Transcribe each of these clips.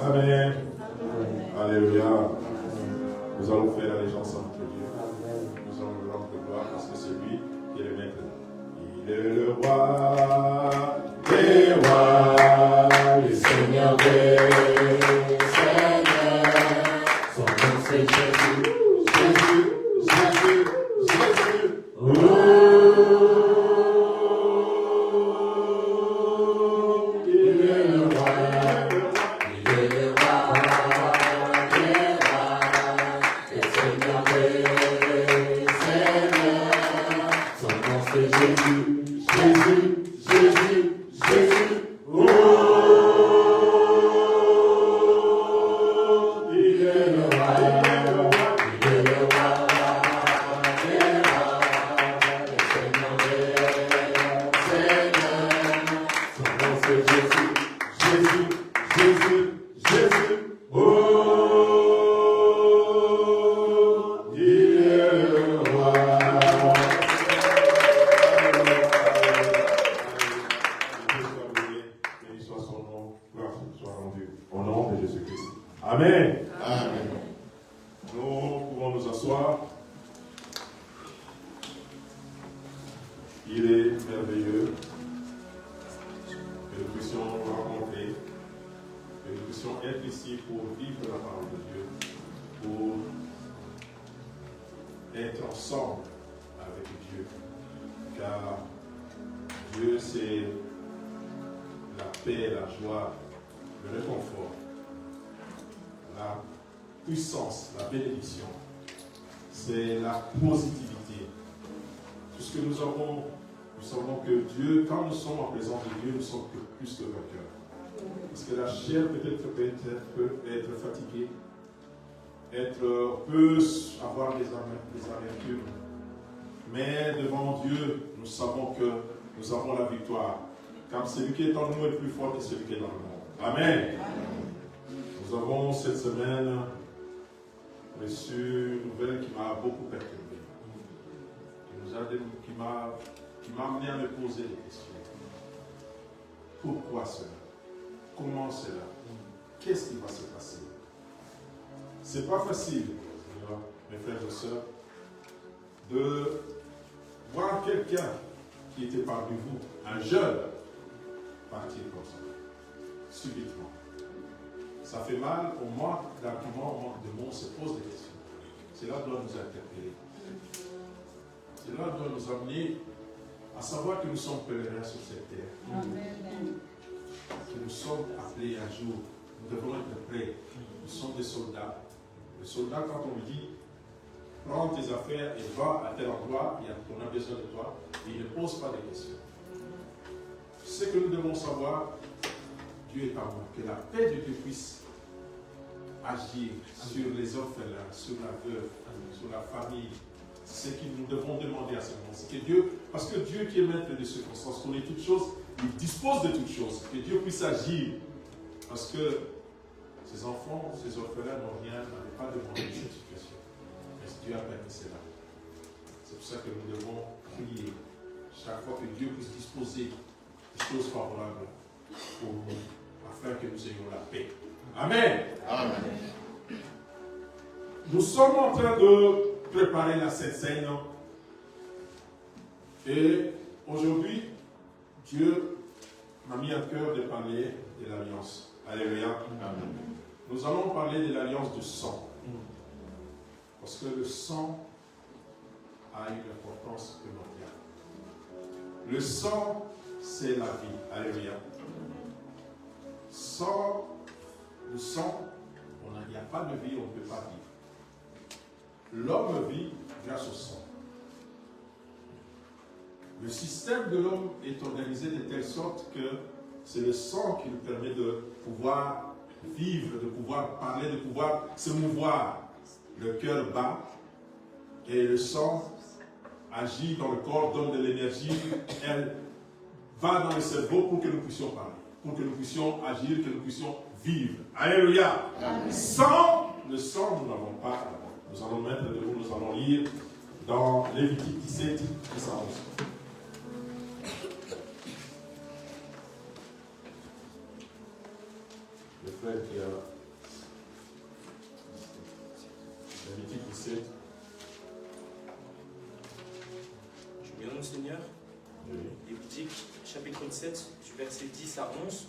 Amen. Alléluia. Nous allons faire l'allégeance entre Dieu. Nous allons le rendre gloire parce que c'est lui qui est le maître. Il est le roi des rois, le Seigneur des seigneurs. Son nom c'est Jésus, Jésus, Jésus, Jésus. Oh, il est le roi. Parce que la chair peut être fatiguée, peut avoir des amertumes. Mais devant Dieu, nous savons que nous avons la victoire. Car celui qui est en nous est plus fort que celui qui est dans le monde. Amen. Nous avons cette semaine reçu une nouvelle qui m'a beaucoup perturbé. Qui m'a amené à me poser des questions. Pourquoi cela? Comment cela? Qu'est-ce qui va se passer? C'est pas facile, mes frères et sœurs, de voir quelqu'un qui était parmi vous, un jeune, partir comme ça, subitement. Ça fait mal, au manque d'arguments, au manque de mots, on se pose des questions. Cela doit nous interpeller. Cela doit nous amener à savoir que nous sommes pèlerins sur cette terre. Amen. Que nous sommes appelés un jour. Nous devons être prêts. Nous sommes des soldats. Le soldat, quand on lui dit, prends tes affaires et va à tel endroit, on a besoin de toi, et il ne pose pas de questions. Ce que nous devons savoir, Dieu est amour. Que la paix de Dieu puisse agir sur les orphelins, sur la veuve, sur la famille. C'est ce que nous devons demander à ce moment. Que Dieu, parce que Dieu qui est maître des circonstances, connaît toutes choses, il dispose de toutes choses. Que Dieu puisse agir. Parce que ces enfants, ces orphelins n'ont rien, n'avaient pas demandé cette situation. Mais Dieu a permis cela. C'est pour ça que nous devons prier chaque fois que Dieu puisse disposer des choses favorables pour nous, afin que nous ayons la paix. Amen. Amen. Nous sommes en train de préparer la Sainte Seine. Et aujourd'hui, Dieu m'a mis à cœur de parler de l'alliance. Alléluia. Amen. Nous allons parler de l'alliance du sang. Parce que le sang a une importance primordiale. Le sang, c'est la vie. Alléluia. Sans le sang, il n'y a pas de vie, on ne peut pas vivre. L'homme vit grâce au sang. Le système de l'homme est organisé de telle sorte que c'est le sang qui lui permet de pouvoir vivre, de pouvoir parler, de pouvoir se mouvoir. Le cœur bat et le sang agit dans le corps, donne de l'énergie. Elle va dans le cerveau pour que nous puissions parler, pour que nous puissions agir, que nous puissions vivre. Alléluia. Amen. Sans le sang, nous n'avons pas. Nous allons mettre debout, nous allons lire dans Lévitique 17, 10 à 11. Le frère qui a Lévitique 17. Je viens, Seigneur. Oui. Lévitique, chapitre 7, du verset 10 à 11.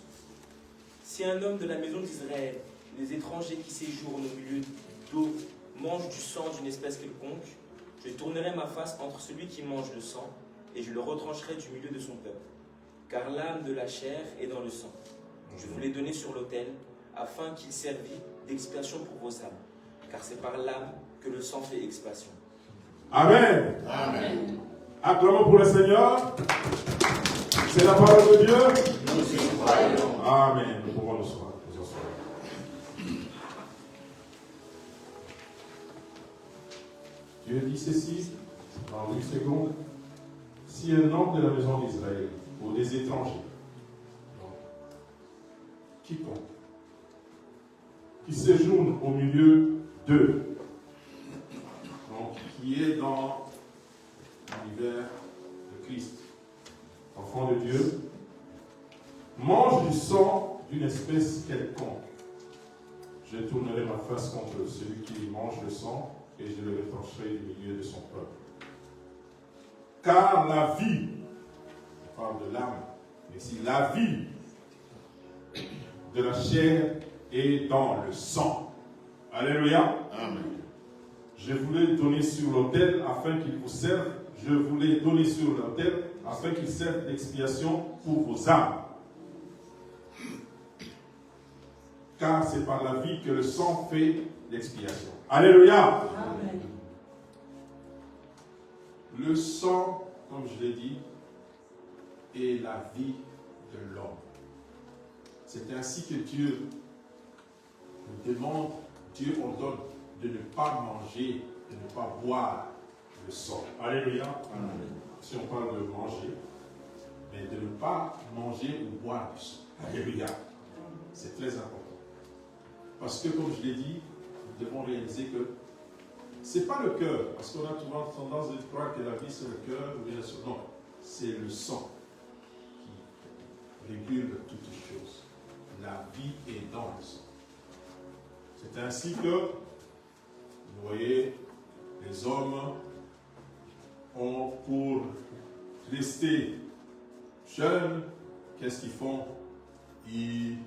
Si un homme de la maison d'Israël, les étrangers qui séjournent au milieu d'eau, mangent du sang d'une espèce quelconque, je tournerai ma face entre celui qui mange le sang, et je le retrancherai du milieu de son peuple. Car l'âme de la chair est dans le sang. Je vous l'ai donné sur l'autel, afin qu'il servît d'expiation pour vos âmes. Car c'est par l'âme que le sang fait expiation. Amen. Amen. Acclamons pour le Seigneur. C'est la parole de Dieu. Nous y croyons. Amen. Nous pouvons nous asseoir. Dieu dit ceci dans 8 secondes. Si un homme de la maison d'Israël ou des étrangers, quiconque, qui séjourne au milieu d'eux, donc qui est dans l'univers de Christ, enfant de Dieu, mange du sang d'une espèce quelconque, je tournerai ma face contre celui qui mange le sang et je le retrancherai du milieu de son peuple. Car la vie, on parle de l'âme, mais si la vie de la chair est dans le sang. Alléluia. Amen. Je vous l'ai donné sur l'autel afin qu'il vous serve. Je vous l'ai donné sur l'autel afin qu'il serve d'expiation pour vos âmes. Car c'est par la vie que le sang fait l'expiation. Alléluia. Amen. Le sang, comme je l'ai dit, est la vie de l'homme. C'est ainsi que Dieu nous demande, Dieu ordonne de ne pas manger, de ne pas boire le sang. Alléluia. Amen. Si on parle de manger, mais de ne pas manger ou boire du sang. Alléluia. C'est très important. Parce que, comme je l'ai dit, nous devons réaliser que ce n'est pas le cœur, parce qu'on a souvent tendance à croire que la vie c'est le cœur, ou bien le non, c'est le sang qui régule toutes les choses. La vie est dans le sang. C'est ainsi que, vous voyez, les hommes ont, pour rester jeunes, qu'est-ce qu'ils font? Ils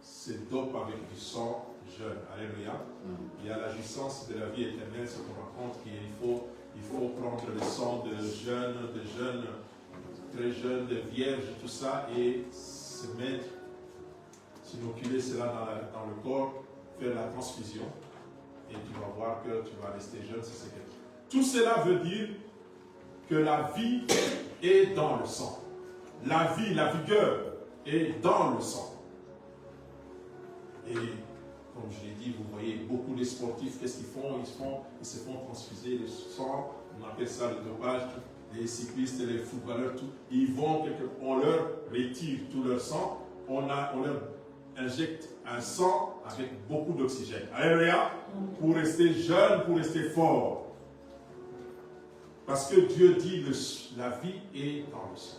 se dopent avec du sang jeune. Alléluia. Il y a la jouissance de la vie éternelle, ce qu'on raconte, qu'il faut prendre le sang de jeunes, très jeunes, de vierges, tout ça, et se mettre, s'inoculer cela dans le corps, faire la transfusion, et tu vas voir que tu vas rester jeune, c'est quelque chose. Tout cela veut dire que la vie est dans le sang. La vie, la vigueur est dans le sang. Et comme je l'ai dit, vous voyez beaucoup de sportifs, qu'est-ce qu'ils font? Ils se font transfuser le sang, on appelle ça le dopage, les cyclistes, les footballeurs, tout. Ils vont, on leur retire tout leur sang, on leur injecte un sang avec beaucoup d'oxygène. Alléluia, pour rester jeune, pour rester fort. Parce que Dieu dit la vie est dans le sang.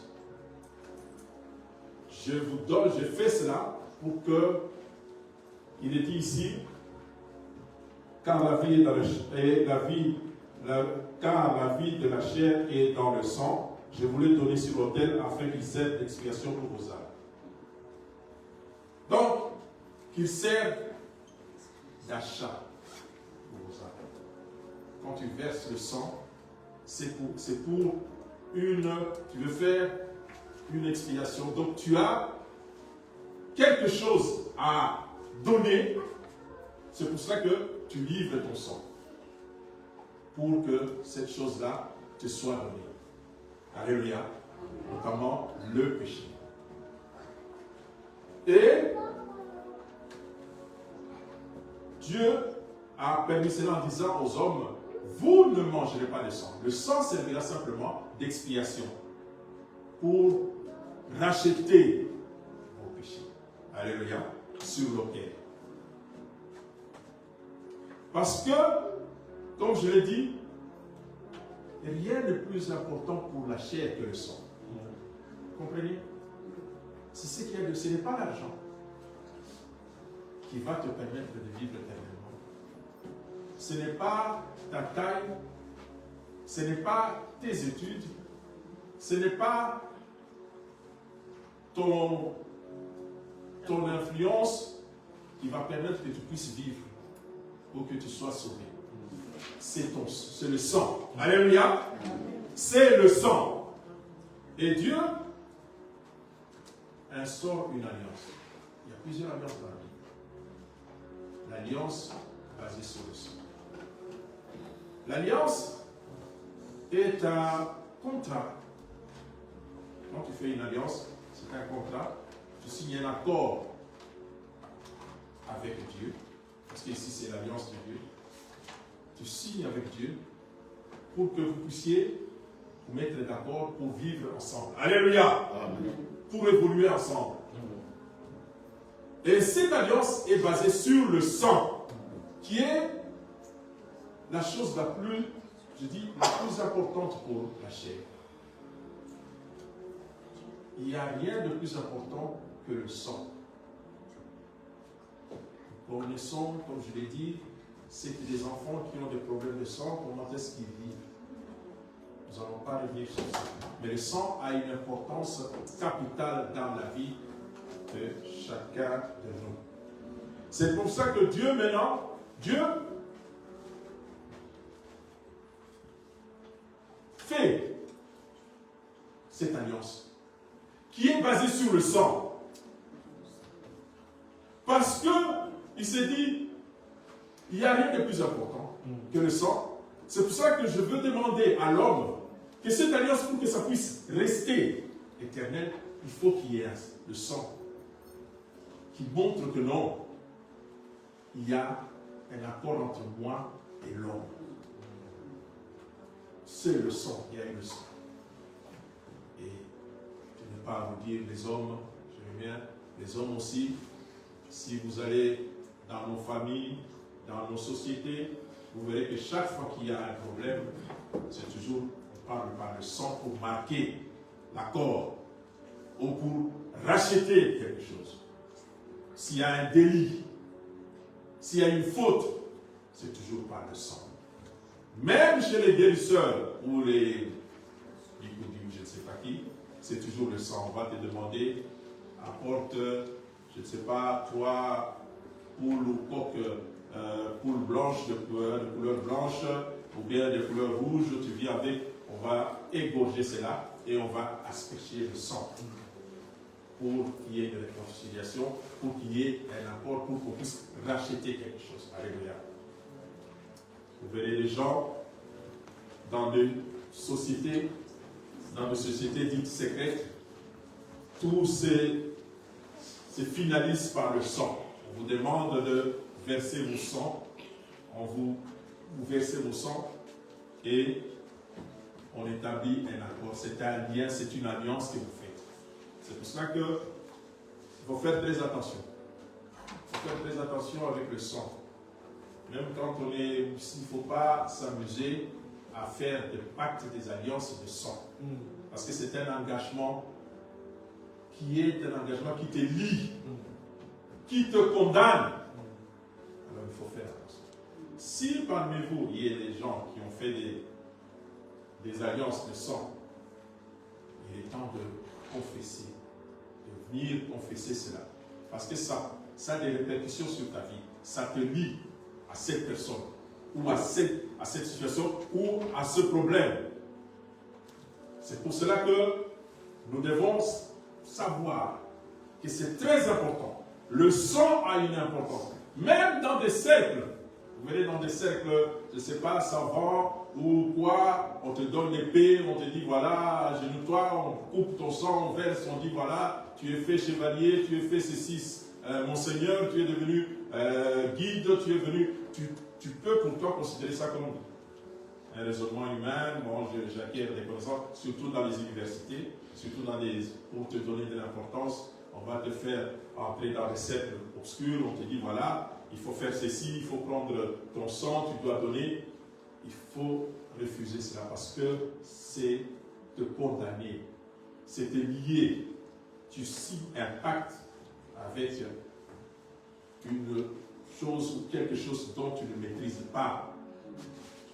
Je fais cela pour que, il est dit ici, car la vie est dans car la vie de la chair est dans le sang, je voulais donner sur l'autel afin qu'il serve d'expiation pour vos âmes. Donc, qu'il serve d'achat pour vos âmes. Quand tu verses le sang, c'est pour tu veux faire une expiation. Donc tu as quelque chose à donner. C'est pour cela que tu livres ton sang. Pour que cette chose-là te soit donnée. Alléluia. Notamment le péché. Et Dieu a permis cela en disant aux hommes, vous ne mangerez pas de sang. Le sang servira simplement d'expiation pour racheter vos péchés. Alléluia. Sur l'autel. Parce que, comme je l'ai dit, rien de plus important pour la chair que le sang. Vous comprenez? C'est ce qu'il y a de... Ce n'est pas l'argent qui va te permettre de vivre éternellement. Ce n'est pas ta taille, ce n'est pas tes études, ce n'est pas ton influence qui va permettre que tu puisses vivre ou que tu sois sauvé. C'est le sang. Alléluia. C'est le sang. Et Dieu instaure une alliance. Il y a plusieurs alliances dans la vie. L'alliance basée sur le sang. L'alliance est un contrat. Quand tu fais une alliance, c'est un contrat. Tu signes un accord avec Dieu. Parce qu'ici, c'est l'alliance de Dieu. Tu signes avec Dieu pour que vous puissiez vous mettre d'accord pour vivre ensemble. Alléluia! Amen. Pour évoluer ensemble. Et cette alliance est basée sur le sang, qui est la chose la plus, je dis, la plus importante pour la chair. Il n'y a rien de plus important que le sang. Nous connaissons, comme je l'ai dit, c'est que des enfants qui ont des problèmes de sang, comment est-ce qu'ils vivent? Nous n'allons pas revenir sur ça. Mais le sang a une importance capitale dans la vie de chacun de nous. C'est pour ça que Dieu maintenant, Dieu fait cette alliance qui est basée sur le sang. Parce que il s'est dit, il n'y a rien de plus important que le sang. C'est pour ça que je veux demander à l'homme que cette alliance, pour que ça puisse rester éternel, il faut qu'il y ait le sang qui montre que non, il y a un accord entre moi et l'homme. C'est le sang, il y a le sang. Et je ne vais pas vous dire les hommes, j'aime bien, les hommes aussi, si vous allez dans nos familles, dans nos sociétés, vous verrez que chaque fois qu'il y a un problème, c'est toujours, on parle par le sang pour marquer l'accord ou pour racheter quelque chose. S'il y a un délit, s'il y a une faute, c'est toujours par le sang. Même chez les guérisseurs ou les bigoudim, je ne sais pas qui, c'est toujours le sang. On va te demander, apporte, je ne sais pas, toi, poule ou coq, poule blanche de couleur blanche ou bien de couleur rouge, tu viens avec, on va égorger cela et on va asperger le sang pour qu'il y ait de réconciliation, pour qu'il y ait un accord, pour qu'on puisse racheter quelque chose. Alléluia. Vous verrez les gens dans des sociétés dites secrètes, tout se finalise par le sang. On vous demande de versez vos sangs, vous versez vos sangs et on établit un accord. C'est un lien, c'est une alliance que vous faites. C'est pour cela qu'il faut faire très attention. Il faut faire très attention avec le sang. Même quand on est, il ne faut pas s'amuser à faire des pactes, des alliances de sang. Parce que c'est un engagement qui te lie, qui te condamne. Alors il faut faire attention. Si parmi vous, il y a des gens qui ont fait des alliances de sang, il est temps de confesser, de venir confesser cela. Parce que ça a des répercussions sur ta vie. Ça te lie à cette personne, ou à cette situation, ou à ce problème. C'est pour cela que nous devons savoir que c'est très important. Le sang a une importance. Même dans des cercles, vous verrez dans des cercles, je ne sais pas, savants ou quoi, on te donne l'épée, on te dit voilà, genoux-toi, on coupe ton sang, on verse, on dit voilà, tu es fait chevalier, tu es fait ceci, monseigneur, tu es devenu guide, tu es venu, tu peux pour toi considérer ça comme un raisonnement humain. Bon, j'acquiers des connaissances, surtout dans les universités, surtout pour te donner de l'importance. On va te faire entrer dans des cercles obscurs, on te dit voilà, il faut faire ceci, il faut prendre ton sang, tu dois donner. Il faut refuser cela parce que c'est te condamner, c'est te lier. Tu signes un pacte avec une chose ou quelque chose dont tu ne maîtrises pas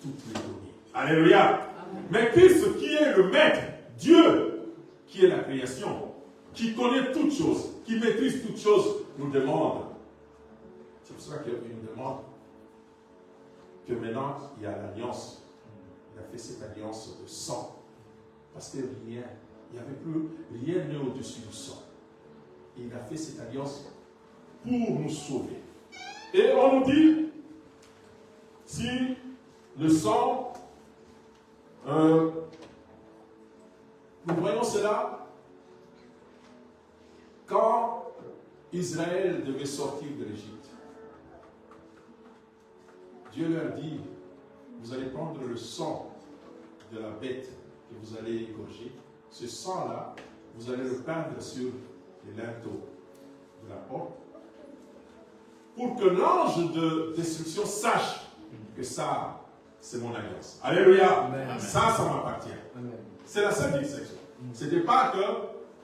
toutes les données. Alléluia. Mais Christ qui est le maître, Dieu qui est la création, qui connaît toutes choses, qui maîtrise toutes choses, nous demande. C'est pour ça qu'il nous demande que maintenant il y a l'alliance. Il a fait cette alliance de sang. Parce que il n'y avait plus rien au-dessus du sang. Et il a fait cette alliance pour nous sauver. Et on nous dit, si le sang, nous voyons cela quand Israël devait sortir de l'Égypte. Dieu leur dit, vous allez prendre le sang de la bête que vous allez égorger. Ce sang-là, vous allez le peindre sur les linteaux de la porte pour que l'ange de destruction sache que ça, c'est mon alliance. Alléluia. Amen. Ça m'appartient. C'est la seule distinction. Ce n'était pas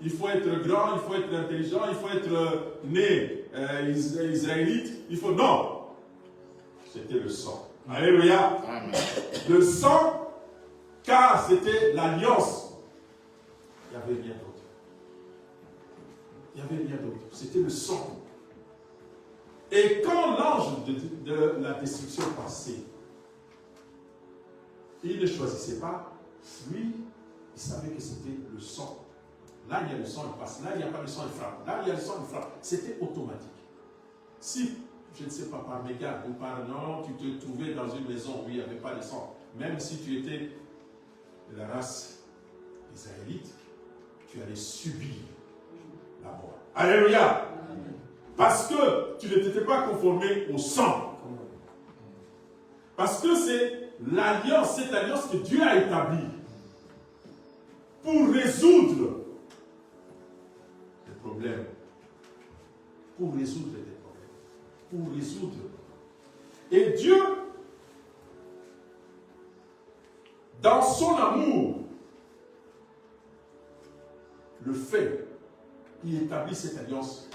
qu'il faut être grand, il faut être intelligent, il faut être né israélite. Non. C'était le sang. Alléluia. Amen. Le sang, car c'était l'alliance. Il y avait bien d'autres. Il y avait bien d'autres. C'était le sang. Et quand l'ange de la destruction passait, il ne choisissait pas. Lui, il savait que c'était le sang. Là, il y a le sang, il passe. Là, il n'y a pas le sang, il frappe. Là, il y a le sang, il frappe. C'était automatique. Si, je ne sais pas, par mégarde ou par non, tu te trouvais dans une maison où il n'y avait pas de sang, même si tu étais de la race israélite, tu allais subir la mort. Alléluia! Parce que tu ne t'étais pas conformé au sang. Parce que c'est l'alliance, cette alliance que Dieu a établie pour résoudre les problèmes. Pour résoudre les problèmes. Pour résoudre. Et Dieu, dans son amour, le fait, il établit cette alliance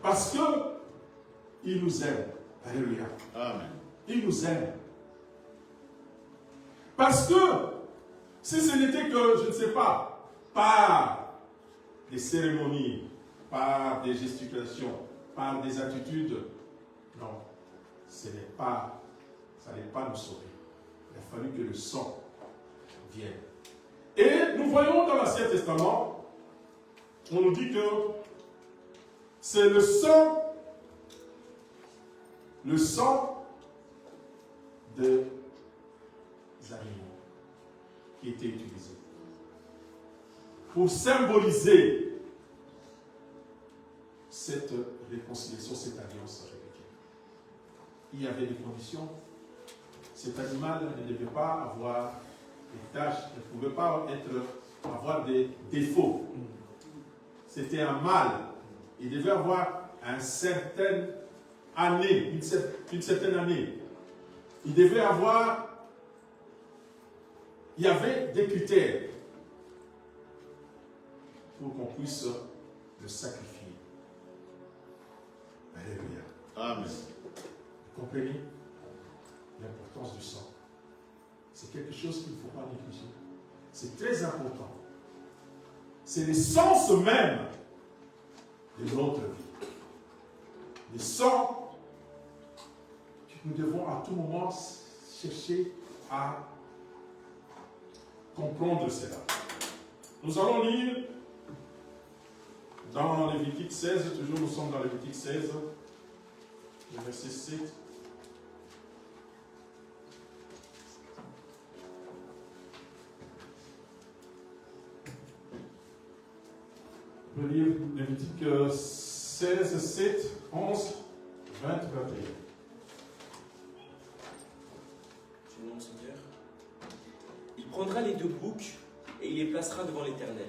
parce qu'il nous aime. Alléluia. Amen. Il nous aime. Parce que si ce n'était que, je ne sais pas, par des cérémonies, par des gesticulations, par des attitudes, non, ça n'allait pas nous sauver. Il a fallu que le sang vienne. Et nous voyons dans l'Ancien Testament, on nous dit que c'est le sang des animaux qui était utilisé pour symboliser cette réconciliation, cette alliance avec Dieu. il y avait des conditions. Cet animal ne devait pas avoir des taches, ne pouvait pas avoir des défauts. C'était un mâle. Il devait avoir une certaine année, une certaine année. Il devait avoir... Il y avait des critères pour qu'on puisse le sacrifier. Alléluia. Amen. Vous comprenez l'importance du sang? C'est quelque chose qu'il ne faut pas négliger. C'est très important. C'est l'essence même de notre vie. Le sang que nous devons à tout moment chercher à comprendre cela. Nous allons lire dans Lévitique 16, toujours nous sommes dans Lévitique 16, le verset 7. Je vais lire Lévitique 16, 7, 11, 20, 21. Je demande, Seigneur. Il prendra les deux boucs et il les placera devant l'Éternel,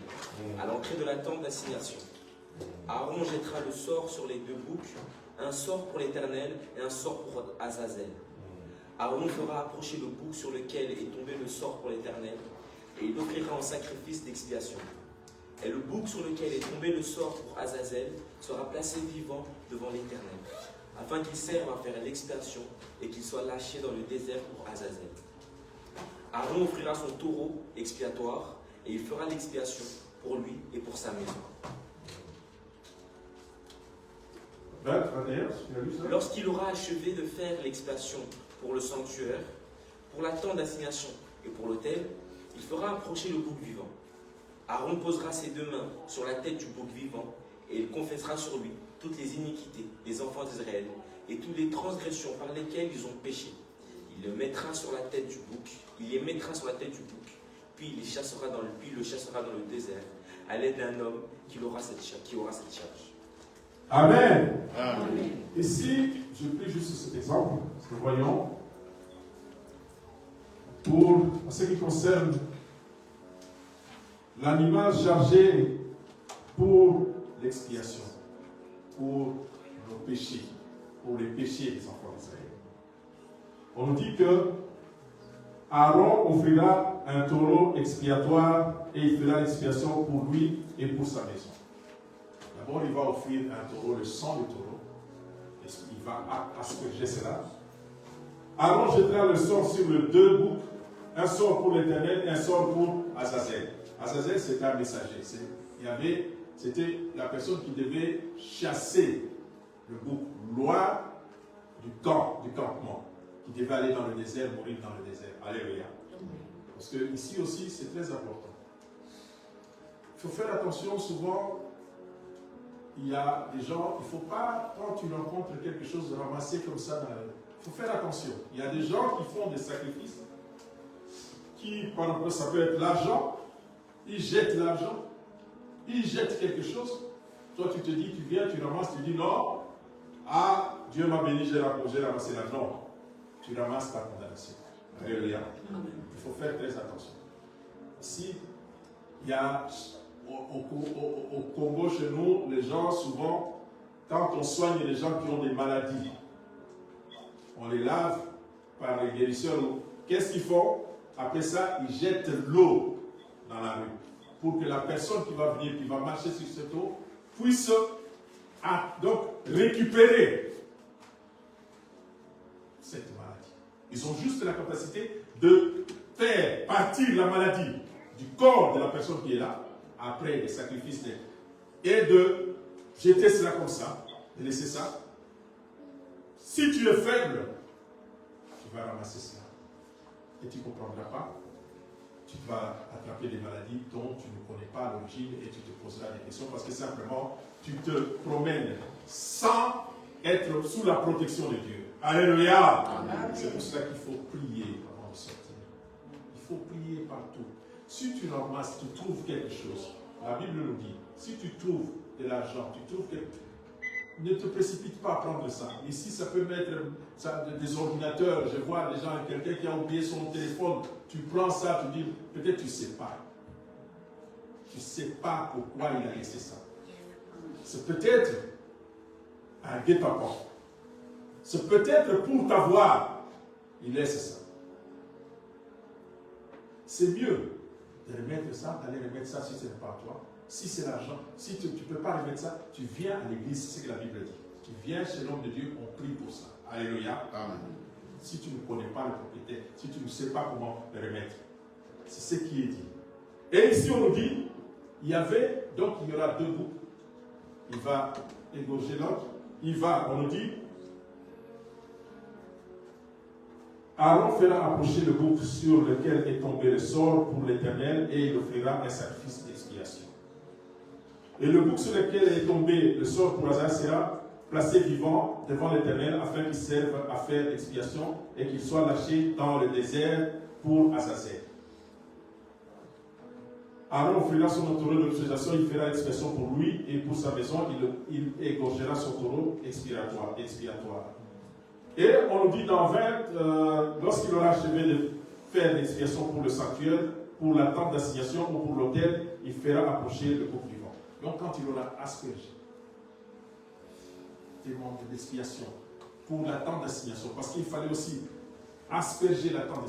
à l'entrée de la tente d'assignation. Aaron jettera le sort sur les deux boucs, un sort pour l'Éternel et un sort pour Azazel. Aaron fera approcher le bouc sur lequel est tombé le sort pour l'Éternel, et il l'offrira en sacrifice d'expiation. Et le bouc sur lequel est tombé le sort pour Azazel sera placé vivant devant l'Éternel, afin qu'il serve à faire l'expiation et qu'il soit lâché dans le désert pour Azazel. Aaron offrira son taureau expiatoire et il fera l'expiation pour lui et pour sa maison. Lorsqu'il aura achevé de faire l'expiation pour le sanctuaire, pour la tente d'assignation et pour l'autel, il fera approcher le bouc vivant. Aaron posera ses deux mains sur la tête du bouc vivant et il confessera sur lui toutes les iniquités des enfants d'Israël et toutes les transgressions par lesquelles ils ont péché. Il le mettra sur la tête du bouc, il les mettra sur la tête du bouc, puis il le chassera dans le désert à l'aide d'un homme qui aura cette charge. Amen. Amen. Ici, je prie juste cet exemple, nous voyons, pour ce qui concerne l'animal chargé pour l'expiation, pour nos péchés, pour les péchés des enfants d'Israël. On nous dit que Aaron offrira un taureau expiatoire et il fera l'expiation pour lui et pour sa maison. D'abord, il va offrir un taureau, le sang du taureau. Il va asperger cela. Aaron jettera le sort sur les deux boucs, un sort pour l'Éternel et un sort pour Azazel. Azazel, c'était un messager. C'était la personne qui devait chasser le bouc loin du campement, qui devait aller dans le désert, mourir dans le désert. Alléluia. Parce que ici aussi, c'est très important. Il faut faire attention, souvent, il y a des gens, il ne faut pas, quand tu rencontres quelque chose, de ramasser comme ça dans la rue. Il faut faire attention. Il y a des gens qui font des sacrifices, qui, par exemple, ça peut être l'argent, ils jettent l'argent, ils jettent quelque chose. Toi, tu te dis, tu viens, tu ramasses, tu dis non, ah, Dieu m'a béni, j'ai ramassé l'argent. Non, tu ramasses ta condamnation. Alléluia. Il faut faire très attention. Ici, il y a, au Congo, chez nous, les gens, souvent, quand on soigne les gens qui ont des maladies, on les lave par les guérisseurs. Qu'est-ce qu'ils font? Après ça, ils jettent l'eau dans la rue pour que la personne qui va venir, qui va marcher sur cette eau, puisse donc récupérer cette maladie. Ils ont juste la capacité de faire partir la maladie du corps de la personne qui est là, après les sacrifices, et de jeter cela comme ça, de laisser ça. Si tu es faible, tu vas ramasser cela. Et tu ne comprendras pas. Tu vas attraper des maladies dont tu ne connais pas l'origine et tu te poseras des questions parce que simplement, tu te promènes sans être sous la protection de Dieu. Alléluia! C'est pour cela qu'il faut prier avant de sortir. Il faut prier partout. Si tu ramasses, tu trouves quelque chose. La Bible nous dit, si tu trouves de l'argent, tu trouves quelque chose, ne te précipite pas à prendre ça. Ici, ça peut mettre des ordinateurs. Je vois des gens, quelqu'un qui a oublié son téléphone. Tu prends ça, tu dis, peut-être tu ne sais pas. Tu ne sais pas pourquoi il a laissé ça. C'est peut-être un guet-apens. C'est peut-être pour t'avoir. Il laisse ça. C'est mieux de remettre ça, d'aller remettre ça si ce n'est pas toi. Si c'est l'argent, si tu ne peux pas remettre ça, tu viens à l'église, c'est ce que la Bible dit. Tu viens chez l'homme de Dieu, on prie pour ça. Alléluia. Amen. Si tu ne connais pas le propriétaire, si tu ne sais pas comment le remettre, c'est ce qui est dit. Et ici on nous dit, il y aura 2 boucs. Il va égorger l'autre. On nous dit, Aaron fera approcher le bouc sur lequel est tombé le sort pour l'Éternel et il offrira un sacrifice d'expiation. Et le bouc sur lequel est tombé le sort pour Azazel sera placé vivant devant l'Éternel afin qu'il serve à faire l'expiation et qu'il soit lâché dans le désert pour Azazel. Aaron offrira son taureau d'expiation, il fera l'expiation pour lui et pour sa maison, il égorgera son taureau expiatoire. Et on nous dit dans 20, lorsqu'il aura achevé de faire l'expiation pour le sanctuaire, pour la tente d'assignation ou pour l'autel, il fera approcher le bouc vivant. Donc quand il aura aspergé des membres d'expiation pour la tente d'assignation, parce qu'il fallait aussi asperger la tente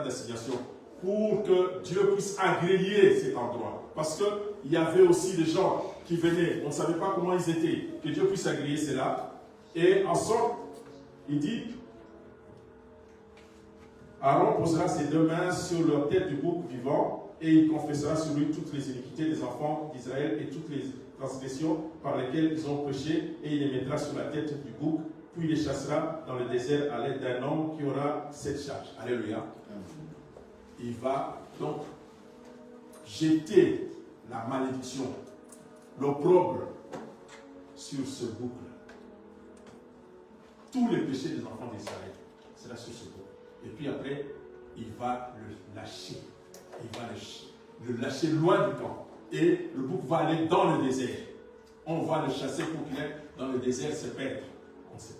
d'assignation pour que Dieu puisse agréer cet endroit. Parce qu'il y avait aussi des gens qui venaient, on ne savait pas comment ils étaient, que Dieu puisse agréer cela. Et en sorte, il dit, Aaron posera ses 2 mains sur leur tête du bouc vivant et il confessera sur lui toutes les iniquités des enfants d'Israël et toutes les transgressions par lesquelles ils ont péché et il les mettra sur la tête du bouc, puis il les chassera dans le désert à l'aide d'un homme qui aura cette charge. Alléluia. Il va donc jeter la malédiction, l'opprobre sur ce bouc-là. Tous les péchés des enfants d'Israël, c'est là sur ce bouc. Et puis après, il va le lâcher. Il va le lâcher loin du camp. Et le bouc va aller dans le désert. On va le chasser pour qu'il aille dans le désert se perdre. On ne sait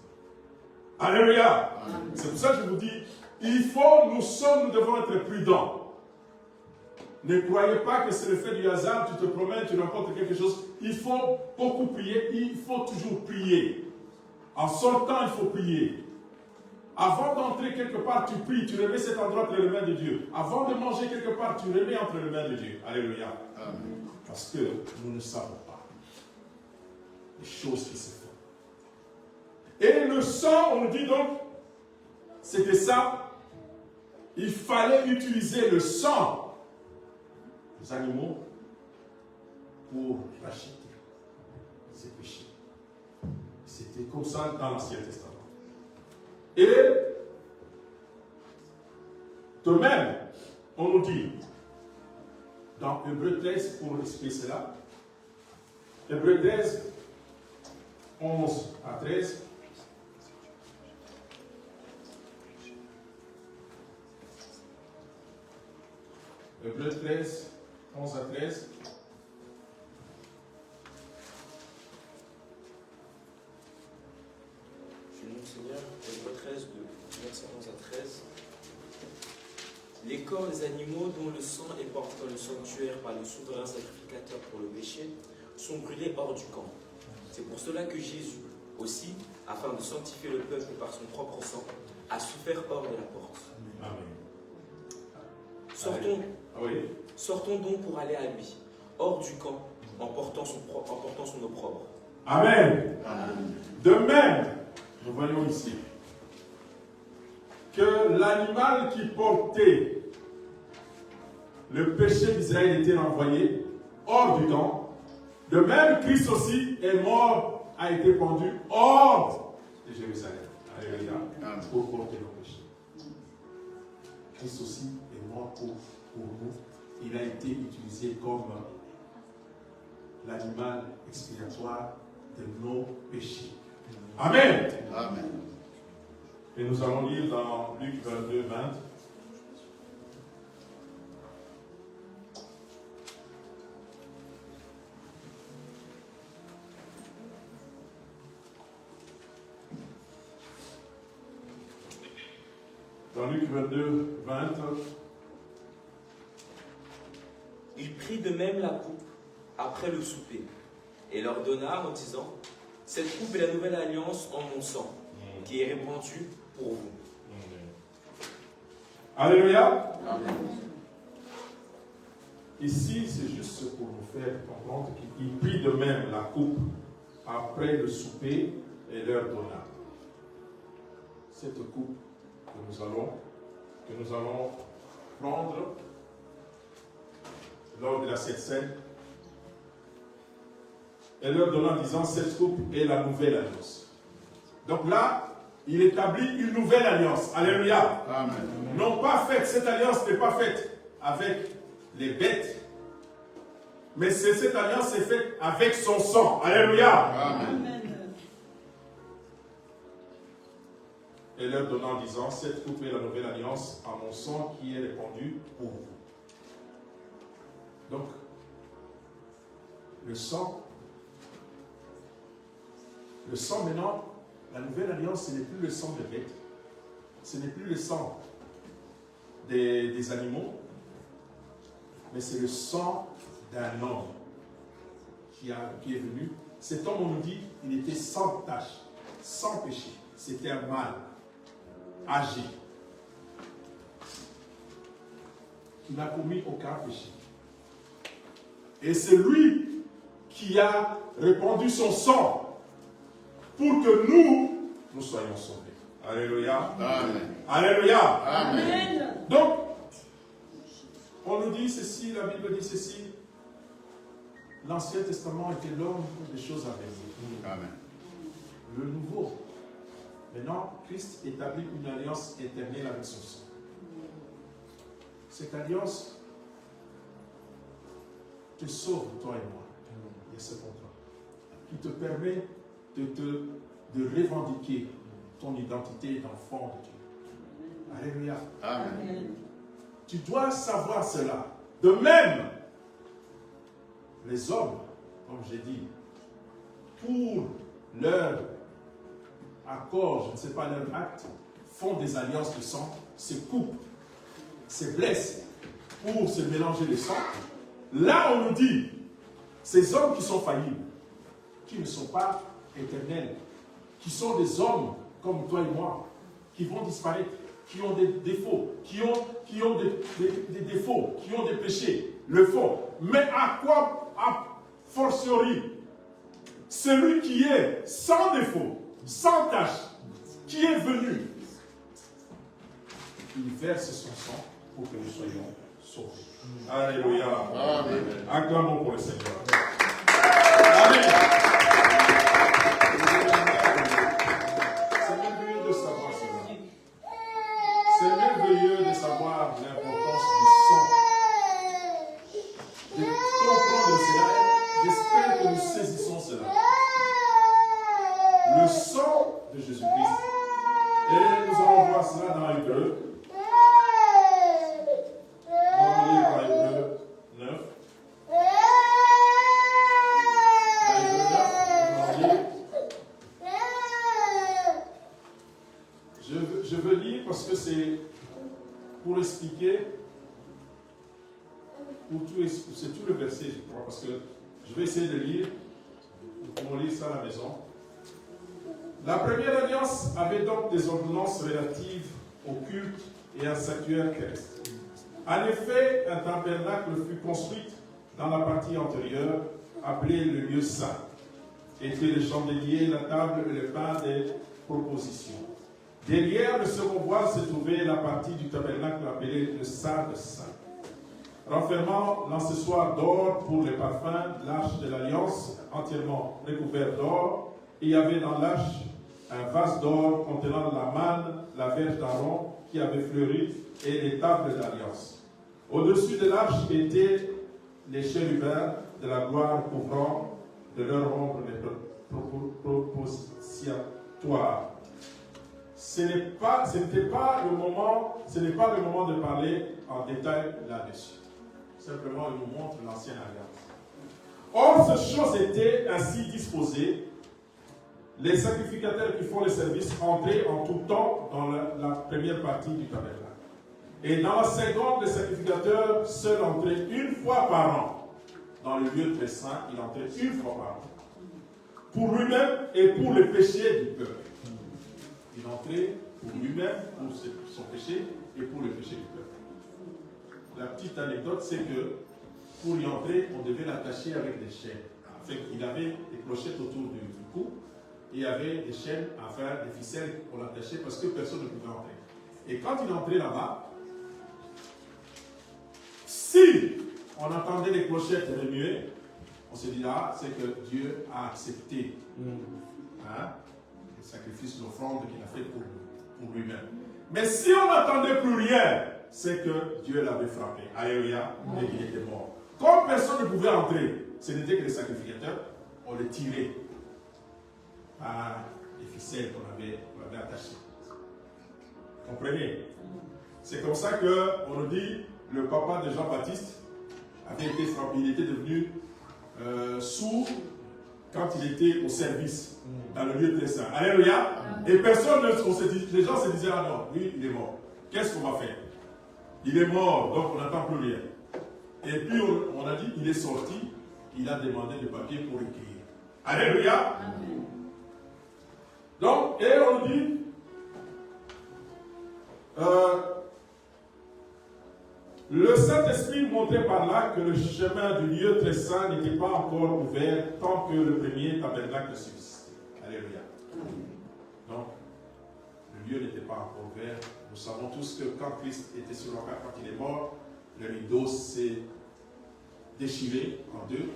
pas. Alléluia. C'est pour ça que je vous dis, nous devons être prudents. Ne croyez pas que c'est le fait du hasard, tu te promènes, tu rencontres quelque chose. Il faut beaucoup prier, il faut toujours prier. En sortant, il faut prier. Avant d'entrer quelque part, tu pries, tu remets cet endroit entre les mains de Dieu. Avant de manger quelque part, tu remets entre les mains de Dieu. Alléluia. Amen. Parce que nous ne savons pas les choses qui se font. Et le sang, on nous dit donc, c'était ça. Il fallait utiliser le sang des animaux pour racheter ces péchés. C'était comme ça dans l'Ancien Testament. Et de même, on nous dit, dans Hébreux 13, pour expliquer cela, Hébreux 13, 11 à 13, Hébreux 13, 11 à 13, Seigneur, Hébreux 13, de verset 11 à 13. Les corps des animaux dont le sang est porté dans le sanctuaire par le souverain sacrificateur pour le péché sont brûlés hors du camp. C'est pour cela que Jésus aussi, afin de sanctifier le peuple par son propre sang, a souffert hors de la porte. Amen. Sortons donc pour aller à lui, hors du camp, en portant son opprobre. Amen. Amen. De même, nous voyons ici que l'animal qui portait le péché d'Israël était envoyé hors du camp. De même, Christ aussi est mort, a été pendu hors de Jérusalem. Alléluia. Pour porter nos péchés. Christ aussi est mort pour nous. Il a été utilisé comme l'animal expiatoire de nos péchés. Amen. Amen. Et nous allons lire dans Luc 22, 20. Dans Luc 22, 20. Il prit de même la coupe après le souper et leur donna en disant, cette coupe est la nouvelle alliance en mon sang, qui est répandue pour vous. Alléluia. Amen. Ici, c'est juste pour nous faire comprendre qu'il prit de même la coupe après le souper et leur donna. Cette coupe que nous allons prendre lors de la Sainte Seine, et leur donna en disant, cette coupe est la nouvelle alliance. Donc là, il établit une nouvelle alliance. Alléluia. Amen. Non pas faite, cette alliance n'est pas faite avec les bêtes, mais cette alliance est faite avec son sang. Alléluia. Amen. Et leur donnant en disant, cette coupe est la nouvelle alliance à mon sang qui est répandu pour vous. Donc, le sang maintenant, la nouvelle alliance, ce n'est plus le sang de bêtes, ce n'est plus le sang des animaux, mais c'est le sang d'un homme qui est venu. Cet homme, on nous dit, il était sans tache, sans péché. C'était un mâle, âgé. Il n'a commis aucun péché. Et c'est lui qui a répandu son sang pour que nous soyons sauvés. Alléluia. Amen. Alléluia. Amen. Donc, on nous dit ceci, la Bible dit ceci. L'Ancien Testament était l'homme des choses à venir. Amen. Le nouveau. Maintenant, Christ établit une alliance éternelle avec son sang. Cette alliance te sauve, toi et moi. Il y a ce contrat qui te permet de revendiquer ton identité d'enfant de Dieu. Alléluia. Amen. Tu dois savoir cela. De même, les hommes, comme j'ai dit, pour leur accord, je ne sais pas, leur acte, font des alliances de sang, se coupent, se blessent pour se mélanger le sang. Là, on nous dit, ces hommes qui sont faillibles, qui ne sont pas éternels, qui sont des hommes comme toi et moi, qui vont disparaître, qui ont des défauts, qui ont des défauts, qui ont des péchés, le font. Mais à quoi, a fortiori, celui qui est sans défaut, sans tache, qui est venu, il verse son sang pour que nous soyons sauvés. Alléluia. Amen. Acclamons pour le Seigneur. Amen. C'est merveilleux de savoir cela. C'est merveilleux de savoir l'importance du sang. De comprendre cela. J'espère que nous saisissons cela. Le sang de Jésus-Christ. Et nous allons voir cela dans Hébreu. On va lire dans Hébreu 9. Je veux lire parce que c'est pour expliquer, c'est tout le verset, je crois, parce que je vais essayer de lire, nous pouvons lire ça à la maison. La première alliance avait donc des ordonnances relatives au culte et à un sanctuaire terrestre. En effet, un tabernacle fut construit dans la partie antérieure, appelée le lieu saint. Étaient les chandeliers, la table et le pain des propositions. Derrière le second voile se trouvait la partie du tabernacle appelée le Saint de Saints. Renfermant l'encensoir d'or pour les parfums, l'arche de l'Alliance entièrement recouverte d'or. Il y avait dans l'arche un vase d'or contenant la manne, la verge d'Aaron qui avait fleuri et les tables d'Alliance. Au-dessus de l'arche étaient les chérubins de la gloire couvrant de leur ombre les propositoires. Ce n'est pas le moment de parler en détail là-dessus. Simplement, il nous montre l'ancienne alliance. Or, ces choses étaient ainsi disposées les sacrificateurs qui font le service entraient en tout temps dans la première partie du tabernacle. Et dans la seconde, les sacrificateurs seuls entraient une fois par an. Dans le lieu très saint, il entrait une fois par an. Pour lui-même et pour les péchés du peuple. Il entrait pour lui-même, pour son péché et pour le péché du peuple. La petite anecdote, c'est que pour y entrer, on devait l'attacher avec des chaînes. Enfin, il avait des clochettes autour du cou et il y avait des chaînes, enfin des ficelles qu'on l'attachait parce que personne ne pouvait entrer. Et quand il entrait là-bas, si on entendait les clochettes remuer, on se dit là, c'est que Dieu a accepté le sacrifice, l'offrande qu'il a fait pour lui-même. Mais si on n'entendait plus rien, c'est que Dieu l'avait frappé. Alléluia. Et qu'il était mort. Comme personne ne pouvait entrer, ce n'était que les sacrificateurs, on les tirait par les ficelles qu'on avait attachées. Comprenez? C'est comme ça qu'on nous dit, le papa de Jean-Baptiste avait été frappé, il était devenu sourd quand il était au service dans le lieu très saint. Alléluia. Et personne, les gens se disaient, ah non, lui il est mort. Qu'est-ce qu'on va faire? Il est mort, donc on n'entend plus rien. Et puis on a dit, il est sorti, il a demandé le papier pour écrire. Alléluia. Amen. Donc, et on dit, le Saint-Esprit montrait par là que le chemin du lieu très saint n'était pas encore ouvert tant que le premier tabernacle subsistait. Alléluia. Donc, le lieu n'était pas encore ouvert. Nous savons tous que quand Christ était sur la croix, quand il est mort, le rideau s'est déchiré en deux,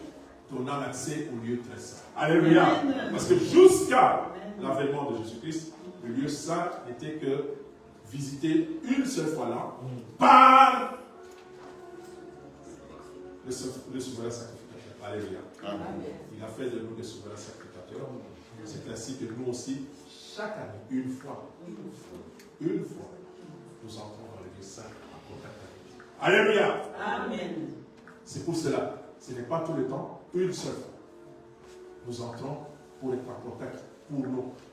donnant l'accès au lieu très saint. Alléluia. Parce que jusqu'à l'avènement de Jésus-Christ, le lieu saint n'était que visité une seule fois l'an par le souverain sacrificateur. Alléluia. Amen. Il a fait de nous des souverains sacrificateurs. C'est ainsi que nous aussi, chaque année, une fois, nous entrons dans le lieu saint en contact avec Dieu. Alléluia. Amen. C'est pour cela, ce n'est pas tout le temps, une seule fois. Nous entrons pour être en contact,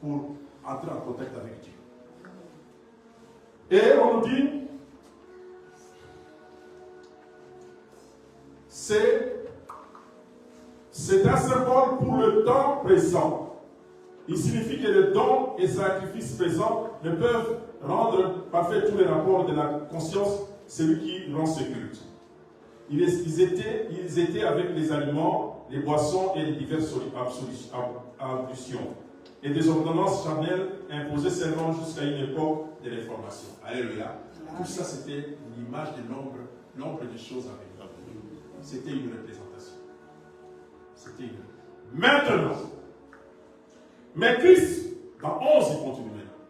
pour entrer en contact avec Dieu. Et on nous dit, c'est un symbole pour le temps présent. Il signifie que les dons et sacrifices présents ne peuvent rendre parfait tous les rapports de la conscience, celui qui rend ce culte. Ils étaient avec les aliments, les boissons et les diverses ablutions. Et des ordonnances charnelles imposées seulement jusqu'à une époque de l'information. Alléluia. Tout ça, c'était l'image de l'ombre des choses à venir. C'était une représentation. Maintenant, mais Christ, dans 11, il continue maintenant.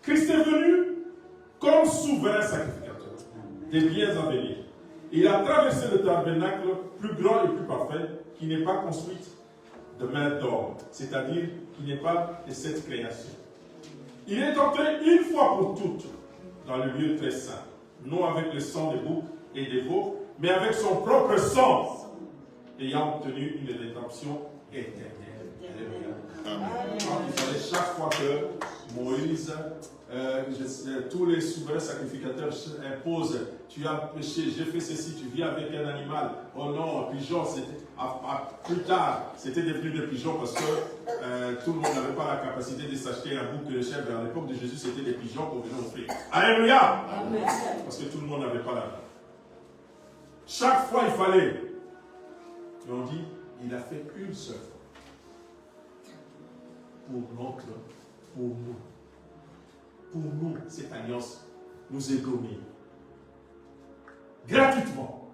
Christ est venu comme souverain sacrificateur des biens à venir. Il a traversé le tabernacle plus grand et plus parfait, qui n'est pas construit de main d'homme, c'est-à-dire qui n'est pas de cette création. Il est entré une fois pour toutes dans le lieu très saint, non avec le sang des boucs et des veaux, mais avec son propre sang, ayant obtenu une rédemption éternelle. Il fallait chaque fois que Moïse, tous les souverains sacrificateurs imposent, tu as péché, j'ai fait ceci, tu viens avec un animal, oh non, un pigeon, plus tard, c'était devenu des pigeons parce que tout le monde n'avait pas la capacité de s'acheter un bouc de chèvre. À l'époque de Jésus, c'était des pigeons qu'on venait offrir. Alléluia! Parce que tout le monde n'avait pas l'argent. Chaque fois, il fallait. Et on dit, il a fait une seule fois. Pour nous, cette alliance nous est donnée. Gratuitement.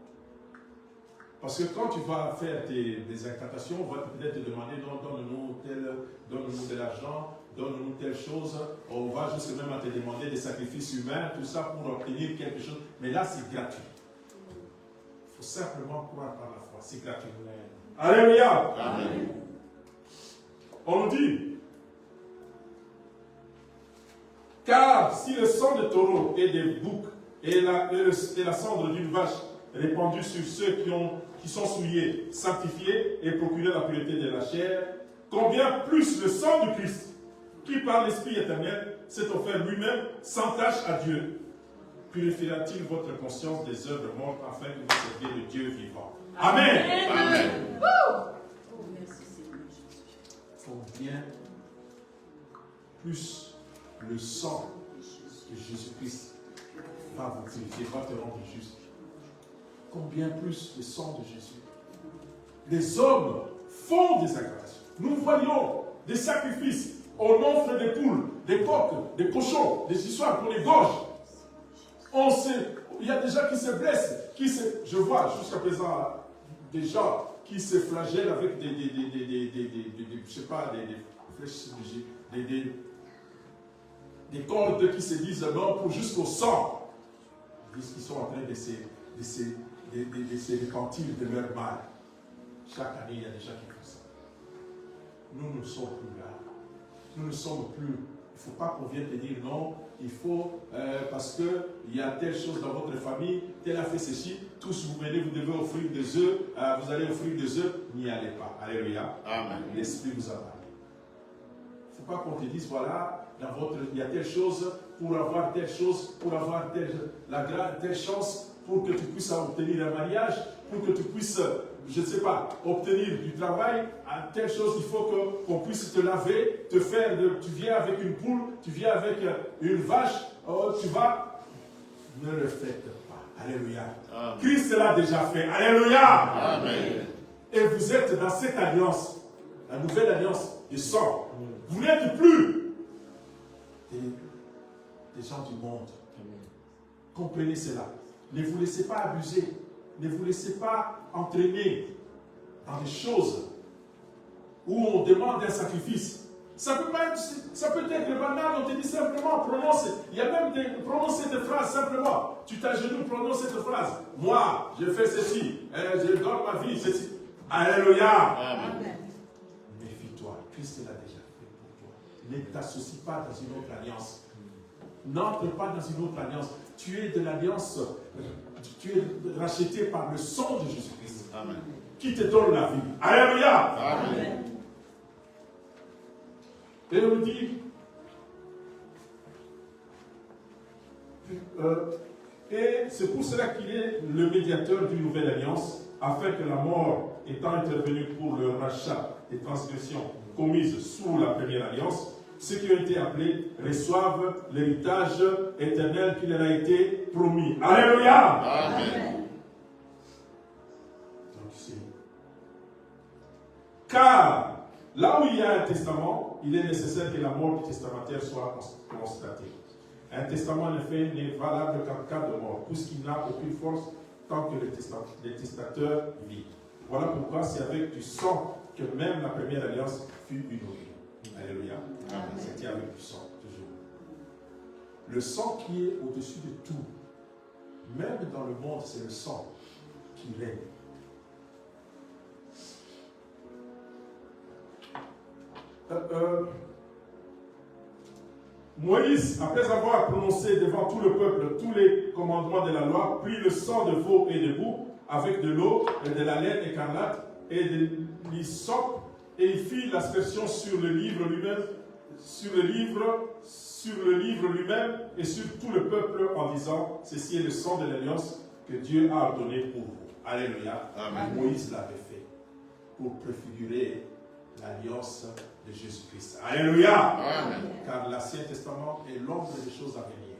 Parce que quand tu vas faire des incantations, on va peut-être te demander, donne-nous de l'argent, donne-nous telle chose. On va jusqu'à même te demander des sacrifices humains, tout ça pour obtenir quelque chose. Mais là, c'est gratuit. Il faut simplement croire par la foi. C'est gratuit. Alléluia. Amen. On nous dit, car si le sang de taureau et des boucs et la cendre d'une vache répandue sur ceux qui sont souillés, sanctifiés et procurés la pureté de la chair, combien plus le sang du Christ, qui par l'Esprit éternel s'est offert lui-même sans tache à Dieu, purifiera-t-il votre conscience des œuvres mortes afin que vous serviez le Dieu vivant. Amen. Amen. Combien plus le sang de Jésus-Christ va vous purifier, va te rendre juste. Combien plus le sang de Jésus. Les hommes font des agressions. Nous voyons des sacrifices. On offre des poules, des coqs, des cochons, des histoires pour les gorges. Il y a des gens qui se blessent. Je vois jusqu'à présent des gens qui se flagellent avec je sais pas, des cordes qui se disent non pour jusqu'au sang. Ils disent qu'ils sont en train de se repentir de leur mal. Chaque année, il y a des gens qui font ça. Nous ne sommes plus là. Nous ne sommes plus. Il ne faut pas qu'on vienne te dire non, il faut, parce qu'il y a telle chose dans votre famille, tel a fait ceci, tous vous venez, vous devez offrir des œufs, vous allez offrir des œufs, n'y allez pas. Alléluia. Amen. L'Esprit vous a parlé. Il ne faut pas qu'on te dise, voilà, il y a telle chose, pour avoir telle chose, pour avoir telle chance, pour que tu puisses obtenir un mariage, pour que tu puisses, je ne sais pas, obtenir du travail, à telle chose, il faut qu'on puisse te laver, tu viens avec une poule, tu viens avec une vache, tu vas, ne le faites pas. Alléluia. Amen. Christ l'a déjà fait. Alléluia. Amen. Et vous êtes dans cette alliance, la nouvelle alliance du sang. Vous n'êtes plus des gens du monde. Comprenez cela. Ne vous laissez pas abuser. Ne vous laissez pas entraîner dans des choses où on demande un sacrifice. Ça peut être banal, on te dit simplement, prononce. Il y a même prononce cette phrase simplement. Tu t'agenouilles, prononce cette phrase. Moi, je fais ceci, je donne ma vie, ceci. Alléluia. Amen. Méfie-toi, Christ l'a déjà fait pour toi. Ne t'associe pas dans une autre alliance. N'entre pas dans une autre alliance. Tu es de l'alliance, tu es racheté par le sang de Jésus-Christ. Amen. Qui te donne la vie. Alléluia. Amen. Et on dit, et c'est pour cela qu'il est le médiateur d'une nouvelle alliance, afin que la mort étant intervenue pour le rachat des transgressions commises sous la première alliance, ceux qui ont été appelés reçoivent l'héritage éternel qui leur a été promis. Alléluia. Amen. Donc c'est... Car là où il y a un testament, il est nécessaire que la mort du testamentaire soit constatée. Un testament, en effet, n'est valable qu'en cas de mort, puisqu'il n'a aucune force tant que le testateur vit. Voilà pourquoi c'est avec du sang que même la première alliance fut inaugurée. Alléluia. C'était avec du sang, toujours. Le sang qui est au-dessus de tout. Même dans le monde, c'est le sang qui règne. Moïse, après avoir prononcé devant tout le peuple tous les commandements de la loi, prit le sang de veau et de bouc avec de l'eau et de la laine écarlate et de l'hysope, et il fit l'aspersion sur le livre lui-même, et sur tout le peuple en disant, ceci est le sang de l'alliance que Dieu a ordonné pour vous. Alléluia. Amen. Moïse l'avait fait pour préfigurer l'alliance de Jésus-Christ. Alléluia. Amen. Car l'Ancien Testament est l'ombre des choses à venir.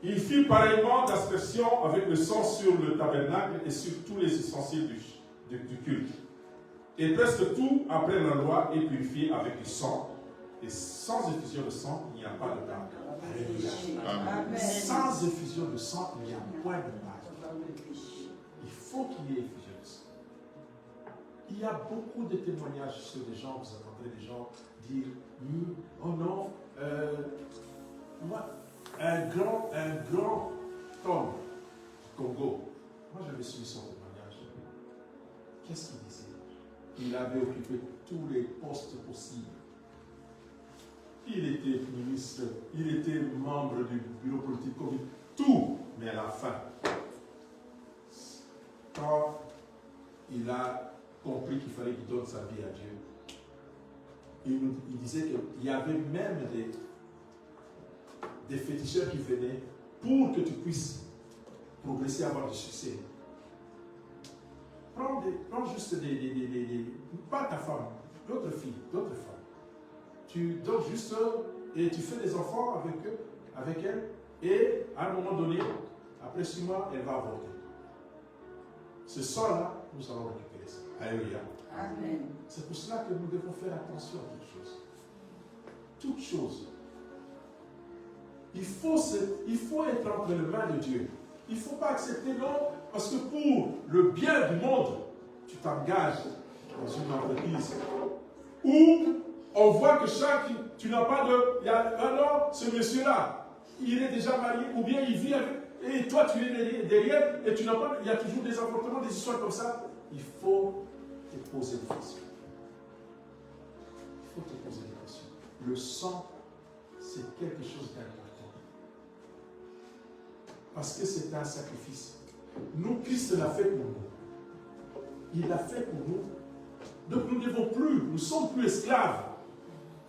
Il fit pareillement d'aspersion avec le sang sur le tabernacle et sur tous les ustensiles du culte. Et presque tout, après la loi, est purifié avec du sang. Et sans effusion de sang, il n'y a pas de pardon. Alléluia. Amen. Sans effusion de sang, il n'y a point de pardon. Il faut qu'il y ait effusion de sang. Il y a beaucoup de témoignages sur des gens, vous entendrez des gens dire, oh non, moi, un grand homme du Congo, moi j'avais suivi son témoignage. Qu'est-ce qu'il disait? Il avait occupé tous les postes possibles. Il était ministre, il était membre du bureau politique, tout, mais à la fin, quand il a compris qu'il fallait qu'il donne sa vie à Dieu, il disait qu'il y avait même des féticheurs qui venaient pour que tu puisses progresser, avoir du succès. Prends juste pas ta femme, d'autres filles, d'autres femmes. Tu donnes juste et tu fais des enfants avec elle, et à un moment donné, après 6 mois, elle va avorter. Ce sang-là, nous allons récupérer ça. Alléluia. Amen. C'est pour cela que nous devons faire attention à toutes choses. Toutes choses. Il faut être entre les mains de Dieu. Il ne faut pas accepter, non, parce que pour le bien du monde, tu t'engages dans une entreprise où on voit que tu n'as pas de... Il y a un an, ce monsieur-là, il est déjà marié, ou bien il vit avec... Et toi, tu es derrière, et tu n'as pas... Il y a toujours des avortements, des histoires comme ça. Il faut te poser des questions. Il faut te poser des questions. Le sang, c'est quelque chose d'important. Parce que c'est un sacrifice. Nous, Christ l'a fait pour nous. Il l'a fait pour nous. Donc nous ne devons plus, nous ne sommes plus esclaves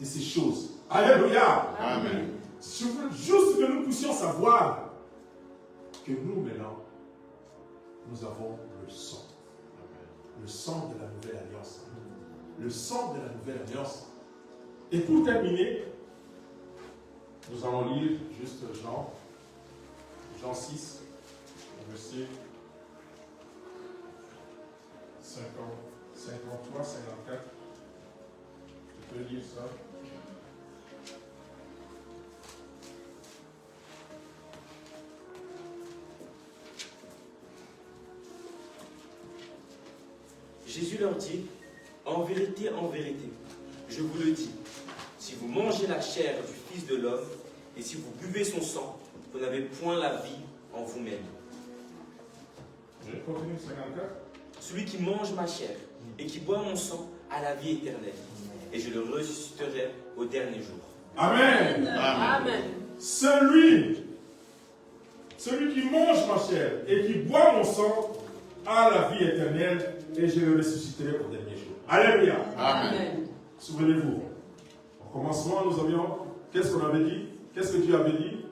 de ces choses. Alléluia. Amen. Je veux juste que nous puissions savoir que nous, maintenant, nous avons le sang. Le sang de la nouvelle alliance. Le sang de la nouvelle alliance. Et pour terminer, nous allons lire juste Jean 6, verset 53, 54. Tu peux lire ça? Jésus leur dit, en vérité, je vous le dis, si vous mangez la chair du Fils de l'homme, et si vous buvez son sang, vous n'avez point la vie en vous-même. Je continue 54. Celui qui mange ma chair et qui boit mon sang a la vie éternelle, et je le ressusciterai au dernier jour. Amen. Amen. Celui qui mange ma chair et qui boit mon sang a la vie éternelle, et je le ressusciterai au dernier jour. Alléluia. Amen. Souvenez-vous, au commencement, nous avions, qu'est-ce qu'on avait dit? Qu'est-ce que Dieu avait dit?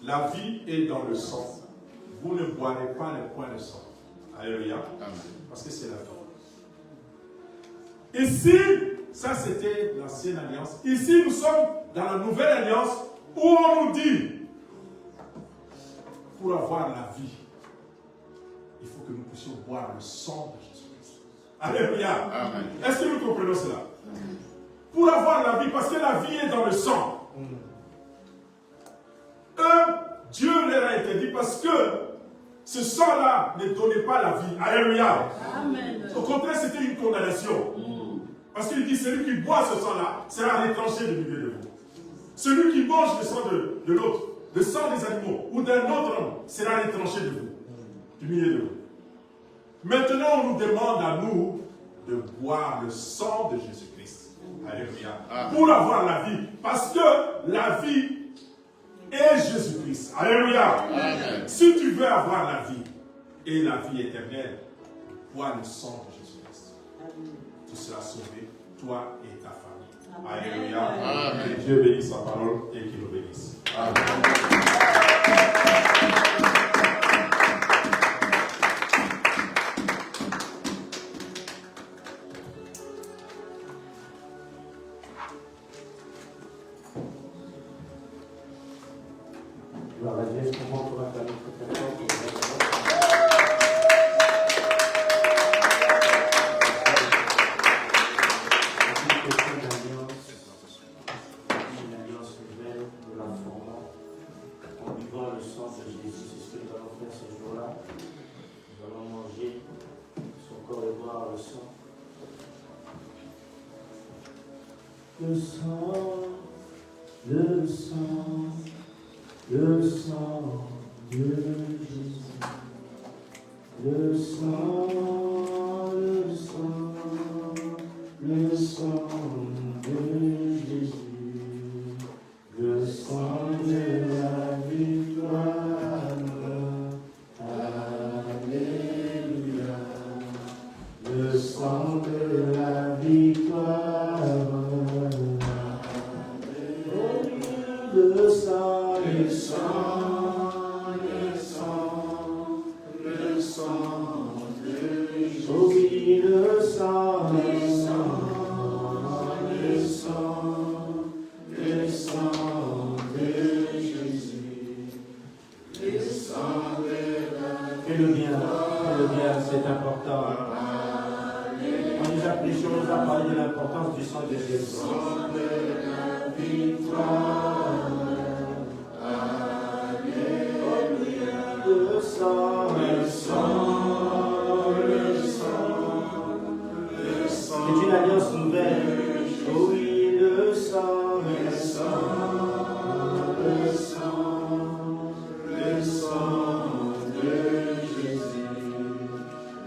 La vie est dans le sang. Vous ne boirez pas les points de sang. Alléluia. Amen. Parce que c'est la vie. Ici, ça c'était l'ancienne alliance. Ici, nous sommes dans la nouvelle alliance où on nous dit, pour avoir la vie, il faut que nous puissions boire le sang de Jésus-Christ. Alléluia. Amen. Est-ce que nous comprenons cela? Pour avoir la vie, parce que la vie est dans le sang. Dieu leur a interdit parce que ce sang-là ne donnait pas la vie. Alléluia. Amen. Au contraire, c'était une condamnation. Parce qu'il dit, celui qui boit ce sang-là sera retranché du milieu de vous. Celui qui mange le sang de l'autre, le sang des animaux ou d'un autre homme, sera retranché de vous, du milieu de vous. Maintenant, on nous demande à nous de boire le sang de Jésus-Christ. Alléluia. Pour avoir la vie. Parce que la vie est Jésus-Christ. Alléluia. Amen. Si tu veux avoir la vie et la vie éternelle, bois le sang de Jésus-Christ. Tu seras sauvé, toi et ta famille. Amen. Alléluia. Amen. Que Dieu bénisse sa parole et qu'il nous bénisse. Amen. Gloire à Dieu, est-ce qu'on rentre dans la famille très fort pour une alliance nouvelle, nous la formons en buvant le sang de Jésus. C'est ce que nous allons faire ce jour-là. Nous allons manger son corps et boire le sang. Le sang, le sang. Le sang de Jésus, le sang, le sang, le sang de Jésus, le sang de la victoire. Alléluia. sang de la victoire. Le sang, le sang, le sang, le sang de Jésus. Oh oui, le sang, le sang, le sang, le sang de Jésus. Le sang de la victoire. Fais le bien, c'est important. On nous a prêché, on nous a parlé de l'importance du sang de Jésus. Le sang de la victoire. Le sang, le sang, le sang, le sang. C'est une alliance nouvelle. Oh oui, le sang, le sang, le sang, le sang de Jésus,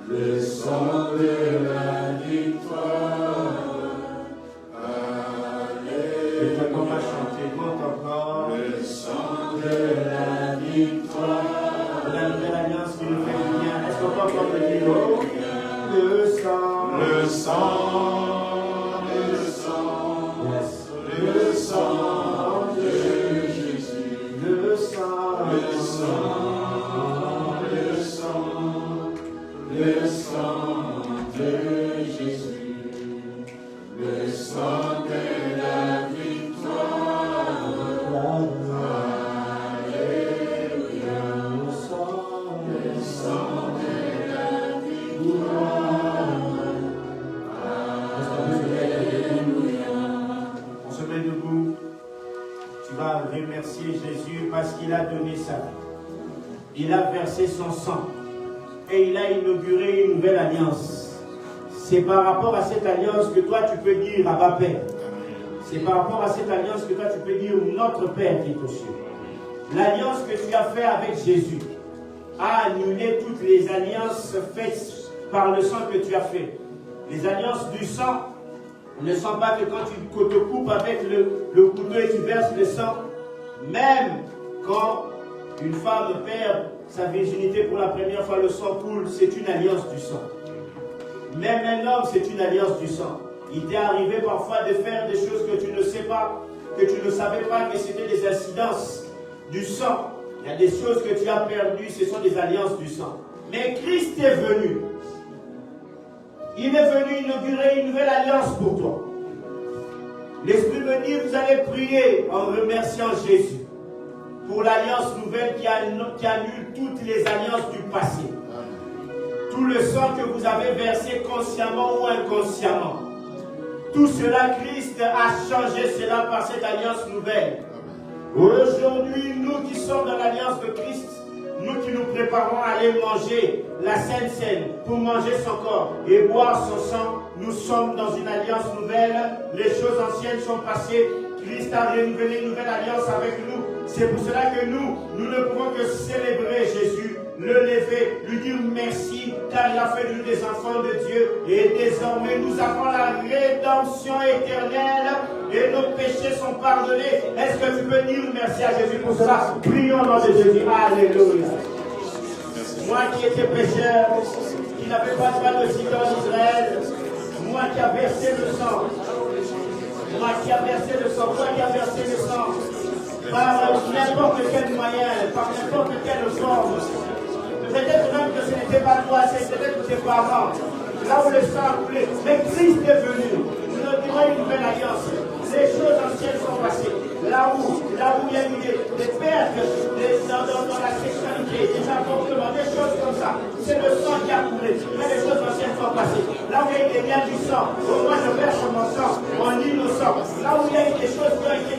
le sang de la victoire. Alléluia. Et toi, comment chanter, compte encore. Le sang de la victoire. La nouvelle alliance qui nous fait du bien. Est-ce qu'on peut encore le dire? Oh, le sang, le sang, le sang, yes. Le sang de Jésus, le sang, le sang, le sang, le sang de Jésus, le sang de la victoire. On se met debout. Tu vas remercier Jésus parce qu'il a donné sa vie. Il a versé son sang. Et il a inauguré une nouvelle alliance. C'est par rapport à cette alliance que toi tu peux dire Abba Père. C'est par rapport à cette alliance que toi tu peux dire notre Père qui est aux cieux. L'alliance que tu as faite avec Jésus a annulé toutes les alliances faites par le sang que tu as fait. Les alliances du sang ne sont pas que quand tu te coupes avec le couteau et tu verses le sang, même quand une femme perd sa virginité pour la première fois, le sang coule, c'est une alliance du sang. Même un homme, c'est une alliance du sang. Il t'est arrivé parfois de faire des choses que tu ne sais pas, que tu ne savais pas que c'était des incidences du sang. Il y a des choses que tu as perdues, ce sont des alliances du sang. Mais Christ est venu. Il est venu inaugurer une nouvelle alliance pour toi. L'Esprit me dit, vous allez prier en remerciant Jésus pour l'alliance nouvelle qui annule toutes les alliances du passé. Tout le sang que vous avez versé consciemment ou inconsciemment. Tout cela, Christ a changé cela par cette alliance nouvelle. Aujourd'hui, nous qui sommes dans l'alliance de Christ, nous qui nous préparons à aller manger la Sainte Seine pour manger son corps et boire son sang, nous sommes dans une alliance nouvelle. Les choses anciennes sont passées. Christ a renouvelé une nouvelle alliance avec nous. C'est pour cela que nous ne pouvons que célébrer Jésus, le lever, lui dire merci, car il a fait de nous des enfants de Dieu. Et désormais, nous avons la rédemption éternelle et nos péchés sont pardonnés. Est-ce que tu peux dire merci à Jésus pour cela? Prions au nom de Jésus. Alléluia. Moi qui étais pécheur, qui n'avais pas de droit de cité en Israël, moi qui a versé le sang, moi qui a versé le sang, toi qui a versé le sang, par n'importe quel moyen, par n'importe quelle forme. Peut-être même que ce n'était pas toi, c'est peut-être tes parents. Là où le sang a coulé, mais Christ est venu. Nous inaugurons une nouvelle alliance. Les choses anciennes sont passées. Là où il y a eu des pertes dans la sexualité, des avortements, des choses comme ça, c'est le sang qui a coulé. Mais les choses anciennes sont passées. Là où il y a eu des liens du sang, moi je verse mon sang, mon innocent. Là où il y a eu des choses qui ont été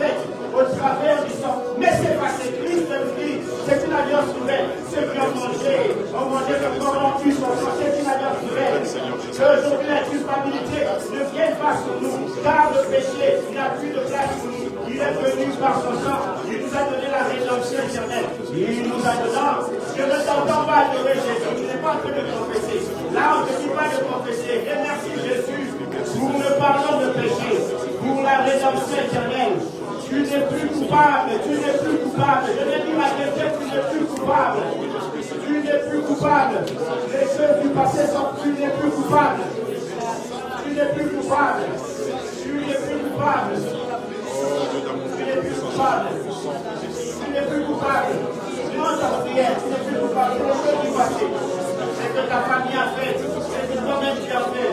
faites au travers du sang. Mais c'est passé. Christ nous dit, c'est une alliance nouvelle. Ceux qui ont mangé le corps en plus, c'est une alliance nouvelle. Aujourd'hui, la culpabilité ne vient pas sur nous, car le péché n'a plus de place pour nous. Il est venu par son sang, il nous a donné la rédemption éternelle. Il nous a donné. Je ne t'entends pas adorer Jésus, tu n'es pas en train de confesser. Là, on ne te dit pas de confesser. Remercie Jésus pour le pardon de péché, pour la rédemption éternelle. Tu n'es plus coupable, tu n'es plus coupable. Je vais dire à quelqu'un, tu n'es plus coupable. Tu n'es n'es plus coupable. Les choses du passé sont, tu n'es plus coupable. Tu n'es plus coupable. Tu n'es plus coupable. Tu n'es plus coupable. Tu n'es plus coupable. Demande ta prière, tu n'es plus coupable. C'est les choses du passé. C'est que ta famille a fait. C'est que toi-même tu as fait.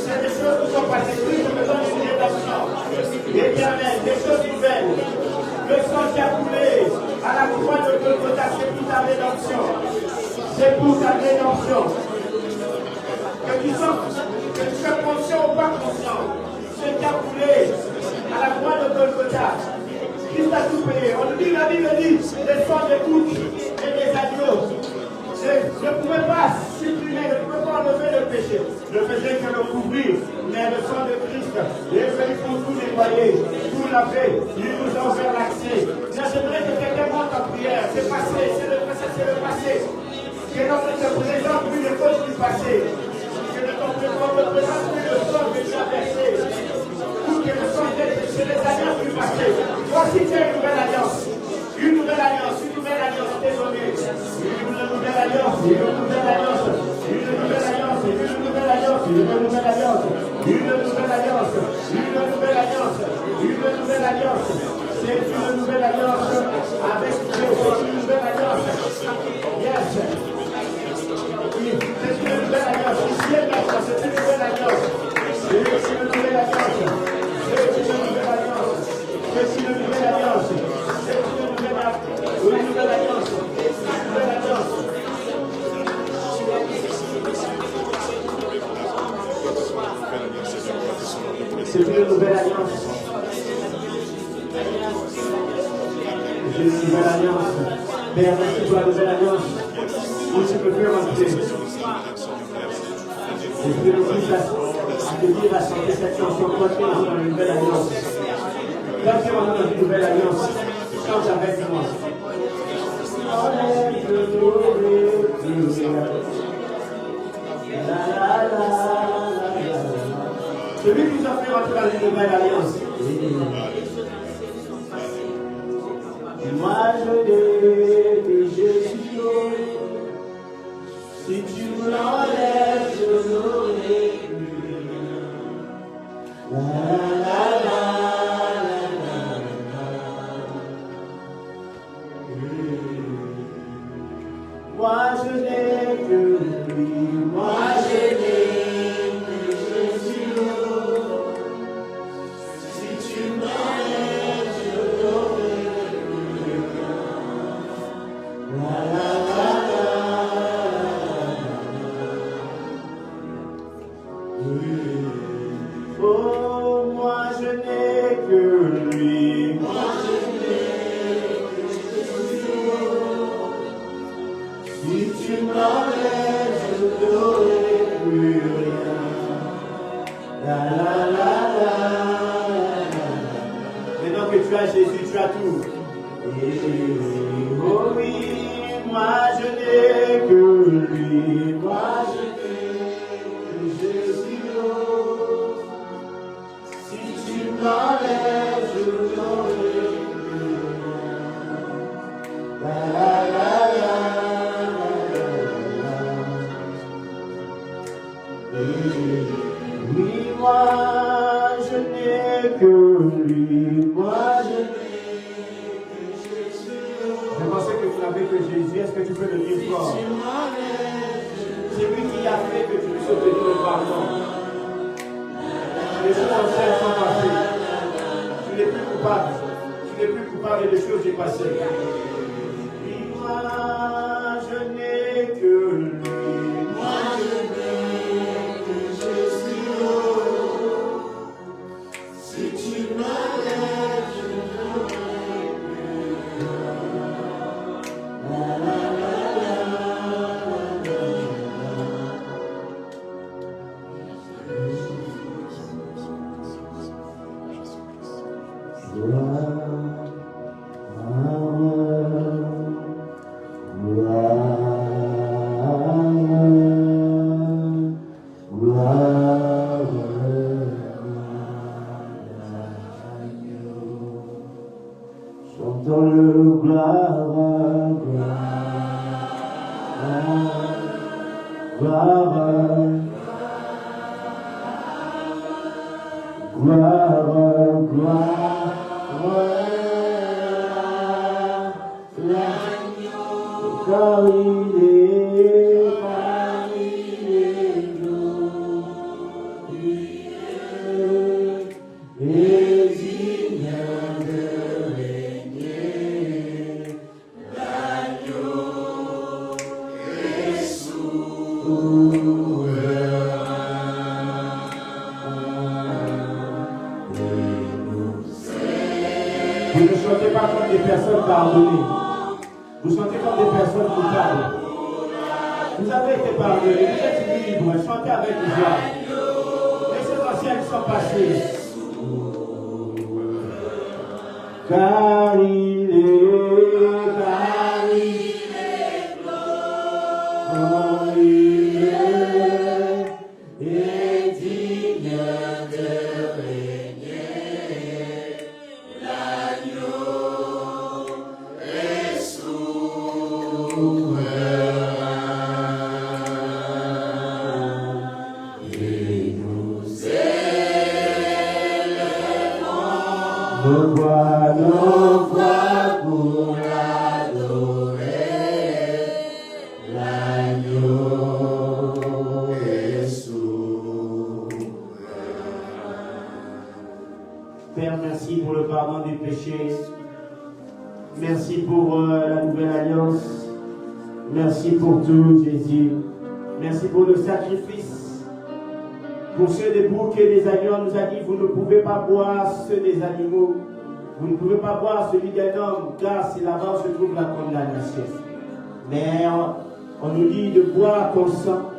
C'est des choses qui sont passées. Christ me donne une rédemption. Éternel, des choses nouvelles. Le sang qui a coulé à la croix de Golgotha, c'est pour ta rédemption. C'est pour ta rédemption. Que tu sois conscient ou pas conscient. Ce qui a coulé à la croix de Golgotha. Christ a tout payé. On nous dit, la Bible dit, les sangs des boucs et des agneaux. Je ne pouvais pas supprimer, je ne pouvais pas enlever le péché. Je faisais que le couvrir. Mais le sang de Christ est venu pour tout nettoyer, tout laver. Il nous a offert l'accès. J'aimerais que quelqu'un monte en prière. C'est passé, c'est le passé, c'est le passé. Que notre te présente plus les causes du passé. Que notre te présente plus le sang que tu as versé. Ou que le sang c'est les alliances du passé. Voici tu as une nouvelle alliance. Une nouvelle alliance, désolé. Une nouvelle alliance, une nouvelle alliance, une nouvelle alliance, une nouvelle alliance, une nouvelle alliance, une nouvelle alliance, une nouvelle alliance, une nouvelle alliance. C'est une nouvelle alliance avec Dieu, c'est une nouvelle alliance. Yes. C'est une nouvelle alliance. Ici et maintenant, c'est une nouvelle alliance. C'est une nouvelle alliance. C'est une nouvelle alliance. C'est une nouvelle alliance. C'est une nouvelle alliance. Une nouvelle alliance. Une nouvelle alliance. C'est une nouvelle alliance. J'ai une nouvelle alliance. Père, merci pour la nouvelle alliance. Où tu peux faire entrer. Je prie le Christ à te dire à chanter cette chanson. Toi qui es dans une nouvelle alliance. Toi qui es dans une nouvelle alliance. Chante avec moi. Celui qui nous a fait rentrer dans une nouvelle alliance. Moi je dis que je suis heureux. Si tu me l'enlèves, je n'aurai plus rien. La la la. Moi je n'ai que lui, moi je n'ai que Jésus. Si tu m'enlèves, je n'aurai plus rien. La la la la. Oh, moi je n'ai que lui, moi je n'ai que Jésus. Si tu m'enlèves, je n'aurai plus rien. La la la la. Maintenant que tu as Jésus, tu as tout. Et oh oui, moi je n'ai que lui, moi je n'ai que Jésus. Si tu m'enlèves, je n'aurai plus rien. La la la la. Oui, moi je n'ai que lui, moi je n'ai que Jésus. Je pensais que tu n'avais que Jésus, est-ce que tu peux le dire fort? C'est lui qui a fait que tu puisses obtenir le pardon. Les choses anciennes sont passées. Tu n'es plus coupable. Tu n'es plus coupable des choses du passé. Oui, moi je n'ai que lui, moi je n'ai que Jésus. Si tu m'enlèves, je n'aurai plus rien. La la la la la. gloire, gloire, gloire, l'agneau, car il est glorieux et digne de régner, l'agneau est souverain. Vous ne chantez pas comme des personnes pardonnées. Vous chantez comme des personnes coupables. Vous avez été pardonnés. Vous êtes libres. Chantez avec joie. Les essentiels sont passés. Car il est glorieux et digne de régner. L'agneau est souverain. Et nous élevons nos voix pour l'adorer. L'agneau est souverain. Père, merci pour le pardon des péchés. Merci pour la nouvelle alliance. Merci pour tout, Jésus. Merci pour le sacrifice. Pour ceux des boucs et des agneaux, on nous a dit, vous ne pouvez pas boire ceux des animaux. Vous ne pouvez pas boire celui d'un homme, car c'est là-bas où se trouve la condamnation. Mais on nous dit de boire ton sang,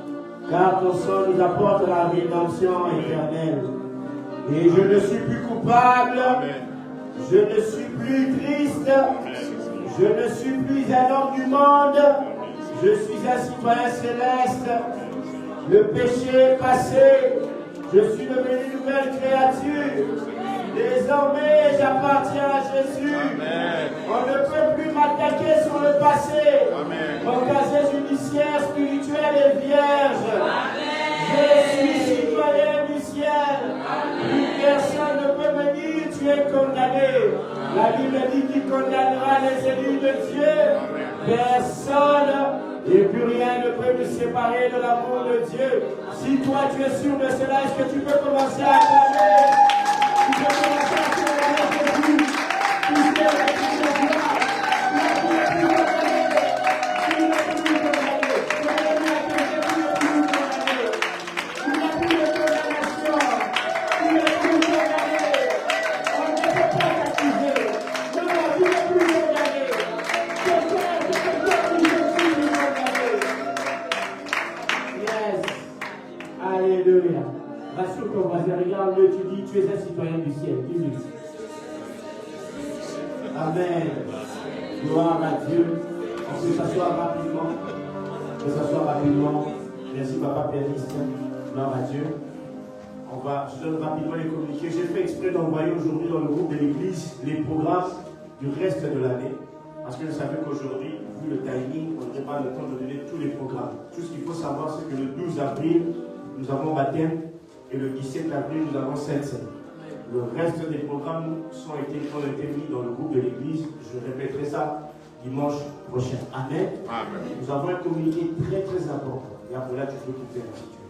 car ton sang nous apporte la rédemption éternelle. Et je ne suis plus coupable. Je ne suis plus triste. Je ne suis plus un homme du monde. Je suis un citoyen céleste. Le péché est passé. Je suis devenu une nouvelle créature. Désormais, j'appartiens à Jésus. On ne peut plus m'attaquer sur le passé. Mon casier judiciaire spirituel est vierge. Je suis citoyen du ciel. Une personne ne peut me dire tu es condamné. La Bible dit qu'il condamnera les élus de Dieu. Personne et plus rien ne peut nous séparer de l'amour de Dieu. Si toi tu es sûr de cela, est-ce que tu peux commencer à acclamer? Tu peux commencer à célébrer Jésus. Tu sais la vie de gloire. Tu n'es plus condamné. Tu n'es plus condamné. Tu n'es plus condamné. Tu n'as plus de condamnation. Tu n'es plus condamné. On ne peut pas t'accuser. Non, tu n'es plus condamné. Yes. Alléluia. Rassure ton voisin, regarde-le, tu dis, tu es un citoyen du ciel. Dis-lui. Amen. Gloire à Dieu. On peut s'asseoir rapidement. On peut s'asseoir rapidement. Merci, Papa Péniste. Gloire à Dieu. Je donne rapidement les communiqués. J'ai fait exprès d'envoyer aujourd'hui dans le groupe de l'église les programmes du reste de l'année. Parce que je savais qu'aujourd'hui, vu le timing, on n'aurait pas le temps de donner tous les programmes. Tout ce qu'il faut savoir, c'est que le 12 avril, nous avons baptême et le 17 avril, nous avons Sainte-Seine. Le reste des programmes ont été mis dans le groupe de l'église. Je répéterai ça dimanche prochain. Amen. Amen. Nous avons un communiqué très très important. Et après là, tu peux quitter la situation.